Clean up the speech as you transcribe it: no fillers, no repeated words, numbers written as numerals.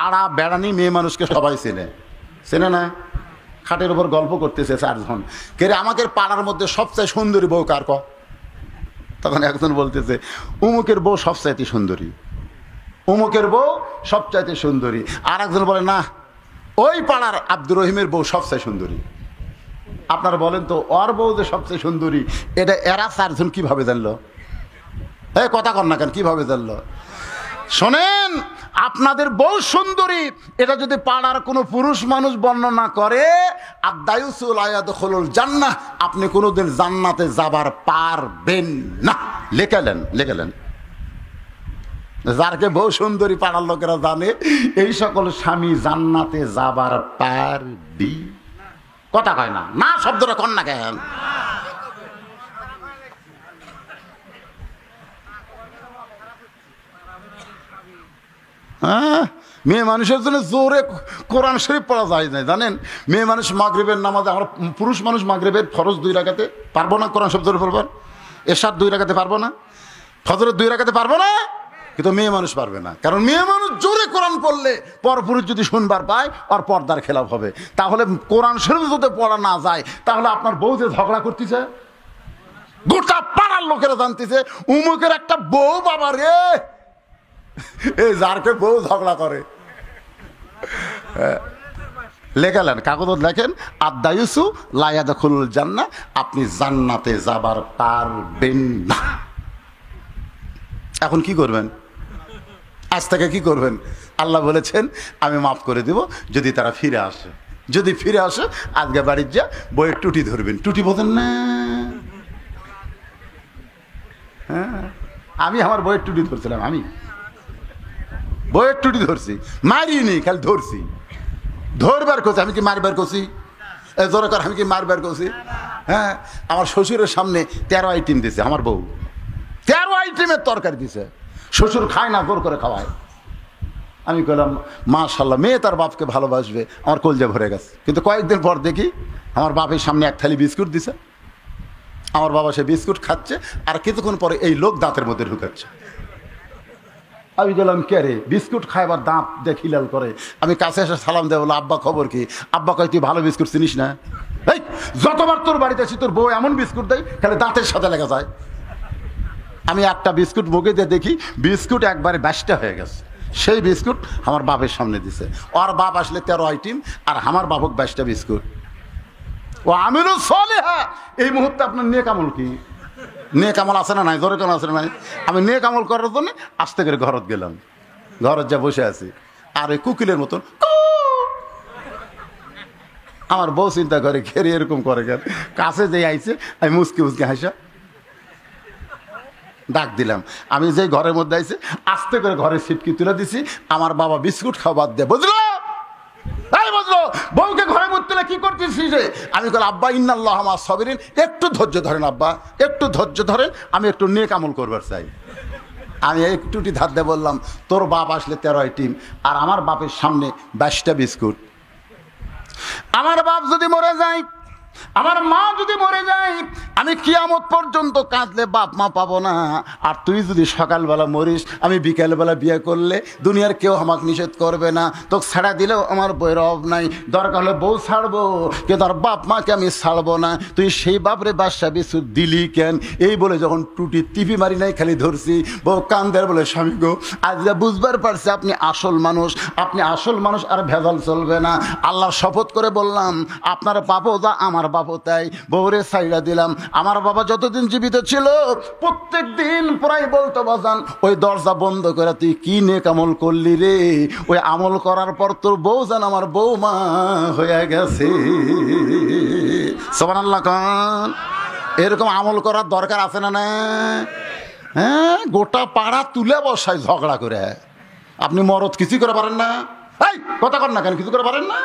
পাড়া বেড়ানি মেয়ে মানুষকে সবাই চেনে, চেনে না? খাটের উপর গল্প করতেছে চারজন, কে রে আমাকে পাড়ার মধ্যে সবচেয়ে সুন্দরী বউ কার? তখন একজন বলতেছে উমুকের বউ সবচাইতে সুন্দরী, উমুকের বউ সবচাইতে সুন্দরী। আর একজন বলে না, ওই পাড়ার আব্দুর রহিমের বউ সবচেয়ে সুন্দরী। আপনারা বলেন তো, ওর বউ যে সবচেয়ে সুন্দরী এটা এরা চারজন কিভাবে জানলো? হ্যাঁ, কথা কর না কেন, কিভাবে জানলো? শোনেন, আপনাদের বউ সুন্দরী এটা যদি পাড়ার কোনো পুরুষ মানুষ বর্ণনা করে, আদায়ুসুল আয়াদখুলুল জান্নাহ, আপনি কোনোদিন জান্নাতে যাবার পারবেন না। লেখালেন যারকে বউ সুন্দরী পাড়ার লোকেরা জানে, এই সকল স্বামী জান্নাতে যাবার পারবি। কথা কয় না, না শব্দটা কর না কেন? হ্যাঁ, মেয়ে মানুষের জন্য জোরে কোরআন শরীফ পড়া যায় না, জানেন? মেয়ে মানুষ মাগরিবের নামাজে, আমরা পুরুষ মানুষ মাগরিবের ফরজ 2 রাকাতে পারবো না কোরআন শরীফ জোরে পড়বার, এশার 2 রাকাতে পারবো না, ফজরের 2 রাকাতে পারবো না, কিন্তু মেয়ে মানুষ পারবে না। কারণ মেয়ে মানুষ জোরে কোরআন পড়লে পরপুরুষ যদি শুনবার পায় আর পর্দার খেলাফ হবে। তাহলে কোরআন শরীফ যদি পড়া না যায়, তাহলে আপনার বউ যে ঝগড়া করতেছে, গোটা পাড়ার লোকেরা জানতেছে উমুকের একটা বউ, বাবা রে, এই যারকে বউ ঝগড়া করে। লেখালেন, কাগজ লেখেন, আদায়ুসু লা ইয়াদখুলুল জান্নাহ, আপনি জান্নাতে যাবার পারবেন না। এখন কি করবেন? আজ থেকে কি করবেন? আল্লাহ বলেছেন আমি মাফ করে দেব যদি তারা ফিরে আসে। যদি ফিরে আসে, আজকে বাড়ির যা বইয়ের টুটি ধরবেন। টুটি বোঝেন না? হ্যাঁ, আমি আমার বইয়ের টুটি ধরছিলাম, আমি বইয়ের টুটি ধরছি, মারিনি, খালি ধরছি। ধরবার করছি, আমি কি মারবার করছি? জোরে কর, আমি কি মারবার করছি? হ্যাঁ, আমার শ্বশুরের সামনে 13 আইটেম দিছে আমার বউ, 13 আইটেমের তরকারি দিছে। শ্বশুর খায় না, জোর করে খাওয়ায়। আমি বললাম মাশাআল্লাহ, মেয়ে তার বাপকে ভালোবাসবে, আমার কলজা ভরে গেছে। কিন্তু কয়েকদিন পর দেখি আমার বাপের সামনে 1 থালি বিস্কুট দিছে, আমার বাবা সে বিস্কুট খাচ্ছে, আর কিছুক্ষণ পরে এই লোক দাঁতের মধ্যে ঢুকাচ্ছে। আমি গেলাম, কে রে? বিস্কুট খাইবার দাঁত দেখি লাল করে। আমি কাছে এসে সালাম দেবো, আব্বা খবর কি? আব্বা কয় তুই ভালো বিস্কুট চিনিস না? এই যতবার তোর বাড়িতে আছি তোর বউ এমন বিস্কুট দেয় খালি দাঁতের সাথে লেগে যায়। আমি একটা বিস্কুট মুখে দিয়ে দেখি বিস্কুট একবারে 22টা হয়ে গেছে। সেই বিস্কুট আমার বাপের সামনে দিছে। ওর বাপ আসলে 13 আইটেম, আর আমার বাপক 22টা বিস্কুট। ও আমিরু সলিহা, এই মুহূর্তে আপনার নেক আমল কি? নেক আমল আছে না নাই? জোরে কেন আছে না নাই? আমি নেক আমল করার জন্য আস্তে করে ঘরত গেলাম, ঘরত যা বসে আছি, আর ওই কুকিলের মতন আমার বউ চিন্তা করে, ঘেরে এরকম করে কেন? কাছে যে আইছে আমি মুসকি মুসকি হাসা ডাক দিলাম। আমি যে ঘরের মধ্যে আইছে আস্তে করে ঘরের সিটকি তুলে দিছি। আমার বাবা বিস্কুট খাওয়া বাদ দিয়ে, বুঝলো বুঝলো বউকে ঘরের মধ্যে তুলে কি করতেছিস রে? আমি বলি আব্বা ইন্নাল্লাহা মা'আস সাবিরিন, একটু ধৈর্য ধরেন আব্বা, একটু ধৈর্য ধরেন, আমি একটু নেক আমল করবার চাই। আমি একটুটি ধার দিয়ে বললাম, তোর বাপ আসলে 13 আইটেম, আর আমার বাপের সামনে 22টা বিস্কুট। আমার বাপ যদি মরে যায়, আমার মা যদি মরে যায়, আমি কিয়ামত পর্যন্ত কাঁদলে বাপ মা পাবো না। আর তুই যদি সকালবেলা মরিস, আমি বিকেলবেলা বিয়ে করলে দুনিয়ার কেউ আমাকে নিষেধ করবে না, তোকে ছাড়া দিলেও আমার বইয়ের অভাব নাই। দরকার হলে বউ ছাড়বো, কিন্তু আর বাপ মাকে আমি ছাড়বো না। তুই সেই বাপরে বাদশা বিস্কুট দিলি কেন? এই বলে যখন টুটি টিপি মারি নাই, খালি ধরছি। বউ কান্দের বলে, স্বামী গো, আজ যা বুঝবার পারছি আপনি আসল মানুষ, আপনি আসল মানুষ, আর ভেজাল চলবে না। আল্লাহর শপথ করে বললাম, আপনার বাপও যা আমার বাপও তাই। বউরে সাইডা দিলাম। আমার বাবা যতদিন জীবিত ছিল প্রত্যেক দিন প্রায় বলতো, বাজান ওই দরজা বন্ধ করে তুই কি নেক আমল করলি রে? ওই আমল করার পর তোর বউ যেন আমার বৌমা হয়ে গেছে। সুবহানাল্লাহ খান। এরকম আমল করার দরকার আছে না? না, হ্যাঁ, গোটা পাড়া তুলে বসায় ঝগড়া করে। আপনি মরদ কিছু করে পারেন না? এই কথা কর না কেন? কিছু করে পারেন না?